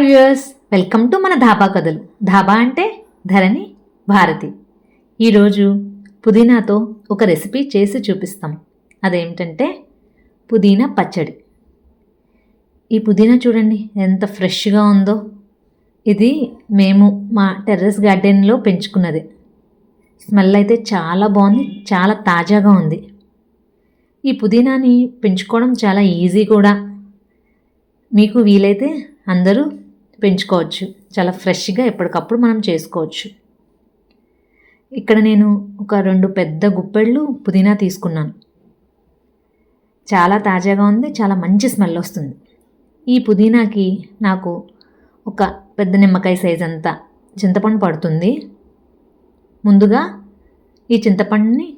Viewers, welcome to మన ధాబా కథలు. ధాబా అంటే ధరణి భారతి. ఈరోజు పుదీనాతో ఒక రెసిపీ చేసి చూపిస్తాం. అదేమిటంటే పుదీనా పచ్చడి. ఈ పుదీనా చూడండి ఎంత ఫ్రెష్గా ఉందో. ఇది మేము మా టెర్రస్ గార్డెన్లో పెంచుకున్నది. స్మెల్ అయితే చాలా బాగుంది, చాలా తాజాగా ఉంది. ఈ పుదీనాని పెంచుకోవడం చాలా ఈజీ కూడా. మీకు వీలైతే అందరూ పెంచుకోవచ్చు. చాలా ఫ్రెష్గా ఎప్పటికప్పుడు మనం చేసుకోవచ్చు. ఇక్కడ నేను ఒక 2 పెద్ద గుప్పెళ్ళు పుదీనా తీసుకున్నాను. చాలా తాజాగా ఉంది, చాలా మంచి స్మెల్ వస్తుంది. ఈ పుదీనాకి నాకు ఒక పెద్ద నిమ్మకాయ సైజ్ అంతా చింతపండు పడుతుంది. ముందుగా ఈ చింతపండుని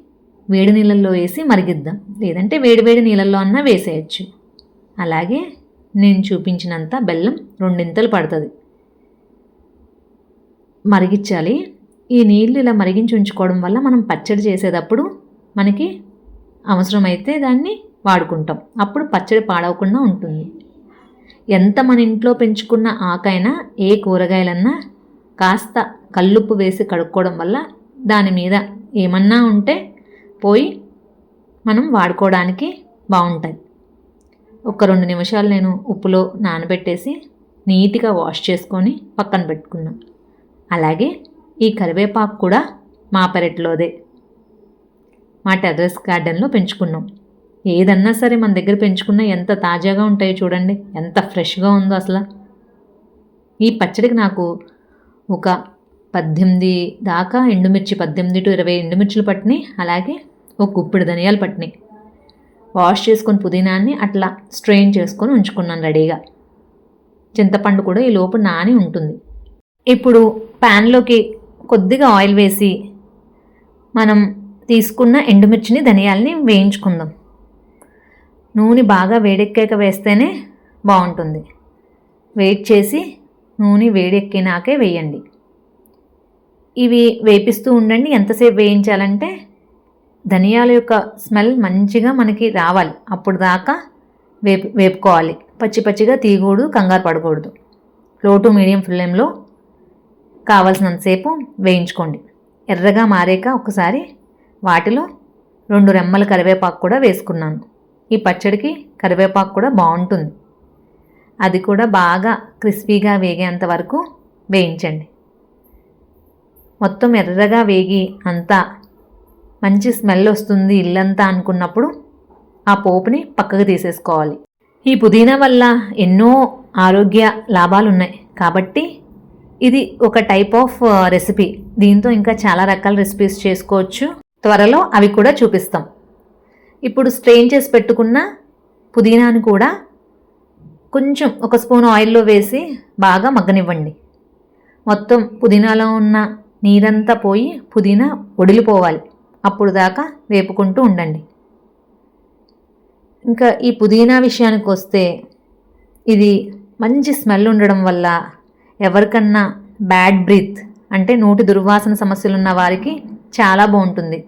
వేడి నీళ్ళల్లో వేసి మరిగిద్దాం, లేదంటే వేడి నీళ్ళల్లో అన్నా వేసేయచ్చు. అలాగే నేను చూపించినంత బెల్లం 2 పడుతుంది. మరిగించాలి. ఈ నీళ్ళు ఇలా మరిగించి ఉంచుకోవడం వల్ల మనం పచ్చడి చేసేటప్పుడు మనకి అవసరమైతే దాన్ని వాడుకుంటాం. అప్పుడు పచ్చడి పాడవకుండా ఉంటుంది. ఎంత మన ఇంట్లో పెంచుకున్న ఆకైనా ఏ కూరగాయలన్నా కాస్త కల్లుప్పు వేసి కడుక్కోవడం వల్ల దాని మీద ఏమన్నా ఉంటే పోయి మనం వాడుకోవడానికి బాగుంటాయి. ఒక 2 నిమిషాలు నేను ఉప్పులో నానబెట్టేసి నీట్గా వాష్ చేసుకొని పక్కన పెట్టుకున్నాను. అలాగే ఈ కరివేపాకు కూడా మా పెరట్లోదే, మా టెర్రస్ గార్డెన్లో పెంచుకున్నాం. ఏదన్నా సరే మన దగ్గర పెంచుకున్నా ఎంత తాజాగా ఉంటాయో చూడండి, ఎంత ఫ్రెష్గా ఉందో అసలు. ఈ పచ్చడికి నాకు ఒక 18 దాకా ఎండుమిర్చి, 18 to 20 ఎండుమిర్చులు పట్టినాయి. అలాగే ఒక గుప్పెడు ధనియాలు పట్టినాయి. వాష్ చేసుకొని పుదీనాన్ని అట్లా స్ట్రెయిన్ చేసుకొని ఉంచుకున్నాను రెడీగా. చింతపండు కూడా ఈ లోపు నాని ఉంటుంది. ఇప్పుడు ప్యాన్లోకి కొద్దిగా ఆయిల్ వేసి మనం తీసుకున్న ఎండుమిర్చిని, ధనియాల్ని వేయించుకుందాం. నూనె బాగా వేడెక్కాక వేస్తేనే బాగుంటుంది. వెయిట్ చేసి నూనె వేడెక్కినాకే వేయండి. ఇవి వేపిస్తూ ఉండండి. ఎంతసేపు వేయించాలంటే ధనియాల యొక్క స్మెల్ మంచిగా మనకి రావాలి. అప్పుడు దాకా వేపుకోవాలి. పచ్చిగా తీయకూడదు, కంగారు పడకూడదు. లో టు మీడియం ఫ్లేమ్లో కావాల్సినంతసేపు వేయించుకోండి. ఎర్రగా మారాక ఒకసారి వాటిలో 2 రెమ్మల కరివేపాకు కూడా వేసుకున్నాను. ఈ పచ్చడికి కరివేపాకు కూడా బాగుంటుంది. అది కూడా బాగా క్రిస్పీగా వేగేంత వరకు వేయించండి. మొత్తం ఎర్రగా వేగి అంతా మంచి స్మెల్ వస్తుంది ఇల్లంతా అనుకున్నప్పుడు ఆ పోపుని పక్కకు తీసేసుకోవాలి. ఈ పుదీనా వల్ల ఎన్నో ఆరోగ్య లాభాలు ఉన్నాయి కాబట్టి ఇది ఒక టైప్ ఆఫ్ రెసిపీ. దీంతో ఇంకా చాలా రకాల రెసిపీస్ చేసుకోవచ్చు. త్వరలో అవి కూడా చూపిస్తాం. ఇప్పుడు స్ట్రెయిన్ చేసి పెట్టుకున్న పుదీనాను కూడా కొంచెం ఒక స్పూన్ ఆయిల్లో వేసి బాగా మగ్గనివ్వండి. మొత్తం పుదీనాలో ఉన్న నీరంతా పోయి పుదీనా ఒడిలిపోవాలి. అప్పుడు దాకా వేపుకుంటూ ఉండండి. ఇంకా ఈ పుదీనా విషయానికి వస్తే ఇది మంచి స్మెల్ ఉండడం వల్ల ఎవరికన్నా బ్యాడ్ బ్రీత్ అంటే నోటి దుర్వాసన సమస్యలు ఉన్న వారికి చాలా బాగుంటుంది.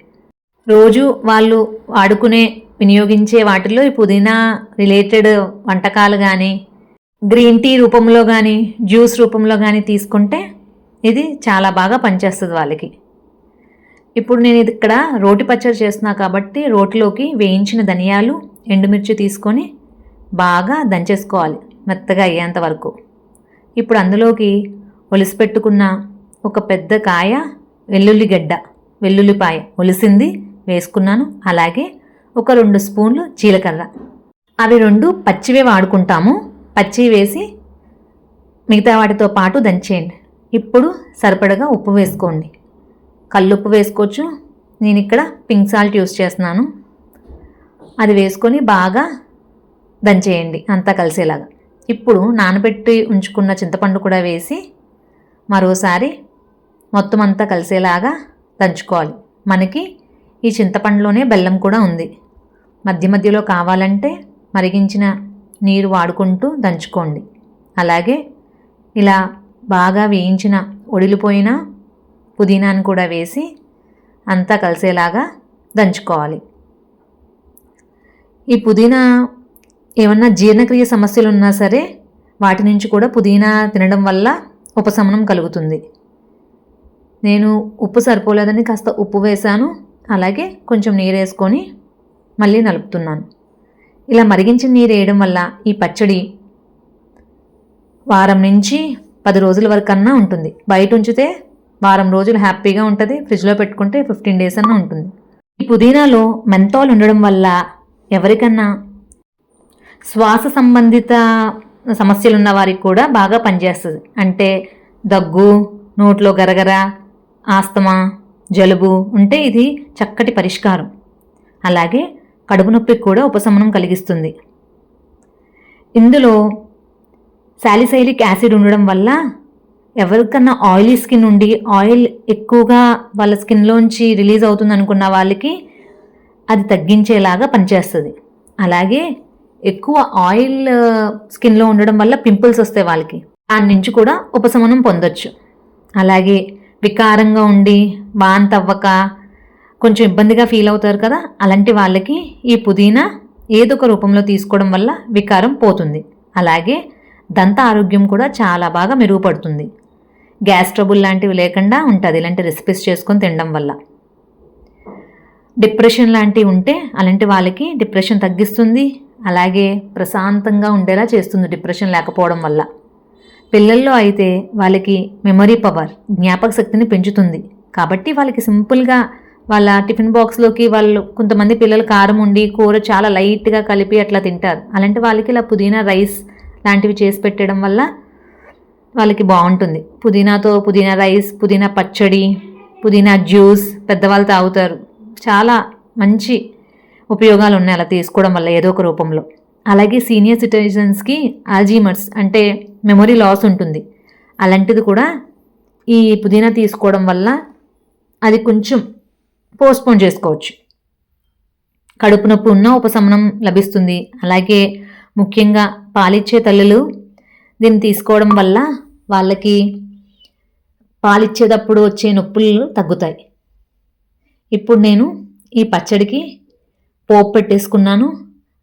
రోజు వాళ్ళు వాడుకునే వినియోగించే వాటిల్లో ఈ పుదీనా రిలేటెడ్ వంటకాలు కానీ, గ్రీన్ టీ రూపంలో కానీ, జ్యూస్ రూపంలో కానీ తీసుకుంటే ఇది చాలా బాగా పనిచేస్తుంది వాళ్ళకి. ఇప్పుడు నేను ఇక్కడ రోటి పచ్చడి చేస్తున్నా కాబట్టి రోటిలోకి వేయించిన ధనియాలు, ఎండుమిర్చి తీసుకొని బాగా దంచేసుకోవాలి మెత్తగా అయ్యేంత వరకు. ఇప్పుడు అందులోకి ఒలిసి పెట్టుకున్న ఒక పెద్ద కాయ వెల్లుల్లిపాయ ఒలిసింది వేసుకున్నాను. అలాగే ఒక 2 స్పూన్లు జీలకర్ర. అవి 2 పచ్చివే వాడుకుంటాము. పచ్చి వేసి మిగతా వాటితో పాటు దంచేయండి. ఇప్పుడు సరిపడగా ఉప్పు వేసుకోండి. కల్లుప్పు వేసుకోవచ్చు. నేను ఇక్కడ పింక్ సాల్ట్ యూస్ చేస్తున్నాను. అది వేసుకొని బాగా దంచేయండి అంతా కలిసేలాగా. ఇప్పుడు నానబెట్టి ఉంచుకున్న చింతపండు కూడా వేసి మరోసారి మొత్తం అంతా కలిసేలాగా దంచుకోవాలి. మనకి ఈ చింతపండులోనే బెల్లం కూడా ఉంది. మధ్యలో కావాలంటే మరిగించిన నీరు వాడుకుంటూ దంచుకోండి. అలాగే ఇలా బాగా వేయించిన ఒడిలిపోయిన పుదీనాను కూడా వేసి అంతా కలిసేలాగా దంచుకోవాలి. ఈ పుదీనా ఏమన్నా జీర్ణక్రియ సమస్యలు ఉన్నా సరే వాటి నుంచి కూడా పుదీనా తినడం వల్ల ఉపశమనం కలుగుతుంది. నేను ఉప్పు సరిపోలేదని కాస్త ఉప్పు వేశాను. అలాగే కొంచెం నీరు వేసుకొని మళ్ళీ నలుపుతున్నాను. ఇలా మరిగించిన నీరు వేయడం వల్ల ఈ పచ్చడి వారం నుంచి 10 రోజుల వరకన్నా ఉంటుంది. బయట ఉంచితే వారం రోజులు హ్యాపీగా ఉంటుంది. ఫ్రిడ్జ్లో పెట్టుకుంటే 15 డేస్ అన్నా ఉంటుంది. ఈ పుదీనాలో మెంతాల్ ఉండడం వల్ల ఎవరికన్నా శ్వాస సంబంధిత సమస్యలు ఉన్న వారికి కూడా బాగా పనిచేస్తుంది. అంటే దగ్గు, నోట్లో గరగర, ఆస్తమా, జలుబు ఉంటే ఇది చక్కటి పరిష్కారం. అలాగే కడుపు నొప్పికి కూడా ఉపశమనం కలిగిస్తుంది. ఇందులో సాలిసైలిక్ యాసిడ్ ఉండడం వల్ల ఎవరికన్నా ఆయిలీ స్కిన్ ఉండి ఆయిల్ ఎక్కువగా వాళ్ళ స్కిన్లోంచి రిలీజ్ అవుతుంది అనుకున్న వాళ్ళకి అది తగ్గించేలాగా పనిచేస్తుంది. అలాగే ఎక్కువ ఆయిల్ స్కిన్లో ఉండడం వల్ల పింపుల్స్ వస్తాయి వాళ్ళకి, దాని నుంచి కూడా ఉపశమనం పొందొచ్చు. అలాగే వికారంగా ఉండి వాంతి అవ్వక కొంచెం ఇబ్బందిగా ఫీల్ అవుతారు కదా, అలాంటి వాళ్ళకి ఈ పుదీనా ఏదో ఒక రూపంలో తీసుకోవడం వల్ల వికారం పోతుంది. అలాగే దంత ఆరోగ్యం కూడా చాలా బాగా మెరుగుపడుతుంది. గ్యాస్ ట్రబుల్ లాంటివి లేకుండా ఉంటుంది ఇలాంటి రెసిపీస్ చేసుకొని తినడం వల్ల. డిప్రెషన్ లాంటివి ఉంటే అలాంటి వాళ్ళకి డిప్రెషన్ తగ్గిస్తుంది. అలాగే ప్రశాంతంగా ఉండేలా చేస్తుంది డిప్రెషన్ లేకపోవడం వల్ల. పిల్లల్లో అయితే వాళ్ళకి మెమరీ పవర్, జ్ఞాపక శక్తిని పెంచుతుంది. కాబట్టి వాళ్ళకి సింపుల్గా వాళ్ళ టిఫిన్ బాక్స్లోకి వాళ్ళు కొంతమంది పిల్లలు కారం ఉండి కూర చాలా లైట్గా కలిపి అట్లా తింటారు. అలాంటి వాళ్ళకి ఇలా పుదీనా రైస్ లాంటివి చేసి పెట్టడం వల్ల వాళ్ళకి బాగుంటుంది. పుదీనాతో పుదీనా రైస్, పుదీనా పచ్చడి, పుదీనా జ్యూస్ పెద్దవాళ్ళు తాగుతారు. చాలా మంచి ఉపయోగాలు ఉన్నాయి అలా తీసుకోవడం వల్ల ఏదో ఒక రూపంలో. అలాగే సీనియర్ సిటిజన్స్కి ఆల్జీమర్స్ అంటే మెమొరీ లాస్ ఉంటుంది. అలాంటిది కూడా ఈ పుదీనా తీసుకోవడం వల్ల అది కొంచెం పోస్ట్పోన్ చేసుకోవచ్చు. కడుపు నొప్పి ఉన్న ఉపశమనం లభిస్తుంది. అలాగే ముఖ్యంగా పాలిచ్చే తల్లులు దీన్ని తీసుకోవడం వల్ల వాళ్ళకి పాలిచ్చేటప్పుడు వచ్చే నొప్పులు తగ్గుతాయి. ఇప్పుడు నేను ఈ పచ్చడికి పోపు పెట్టేసుకున్నాను.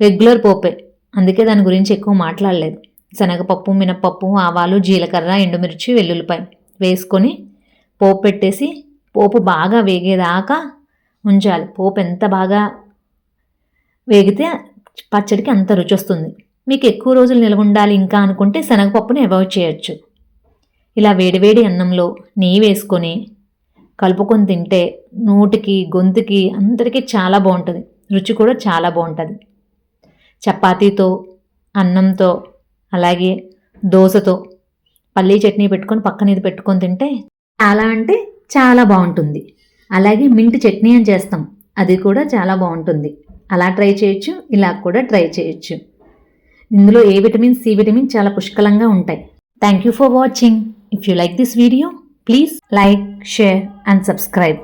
రెగ్యులర్ పోపే, అందుకే దాని గురించి ఎక్కువ మాట్లాడలేదు. శనగపప్పు, మినపప్పు, ఆవాలు, జీలకర్ర, ఎండుమిర్చి, వెల్లుల్లిపాయ వేసుకొని పోపు పెట్టేసి పోపు బాగా వేగేదాకా ఉంచాలి. పోపు ఎంత బాగా వేగితే పచ్చడికి అంత రుచి వస్తుంది. మీకు ఎక్కువ రోజులు నిల్వ ఉండాలి ఇంకా అనుకుంటే శనగపప్పుని అవాయిడ్ చేయొచ్చు. ఇలా వేడివేడి అన్నంలో నెయ్యి వేసుకొని కలుపుకొని తింటే నోటికి, గొంతుకి అందరికీ చాలా బాగుంటుంది. రుచి కూడా చాలా బాగుంటుంది. చపాతీతో, అన్నంతో, అలాగే దోశతో పల్లీ చట్నీ పెట్టుకొని పక్కన ఇది పెట్టుకొని తింటే చాలా అంటే చాలా బాగుంటుంది. అలాగే మింట్ చట్నీ అని చేస్తాం, అది కూడా చాలా బాగుంటుంది. అలా ట్రై చేయొచ్చు, ఇలా కూడా ట్రై చేయొచ్చు. ఇందులో ఏ విటమిన్, సి విటమిన్ చాలా పుష్కలంగా ఉంటాయి. Thank you for watching. If you like this video, please like, share and subscribe.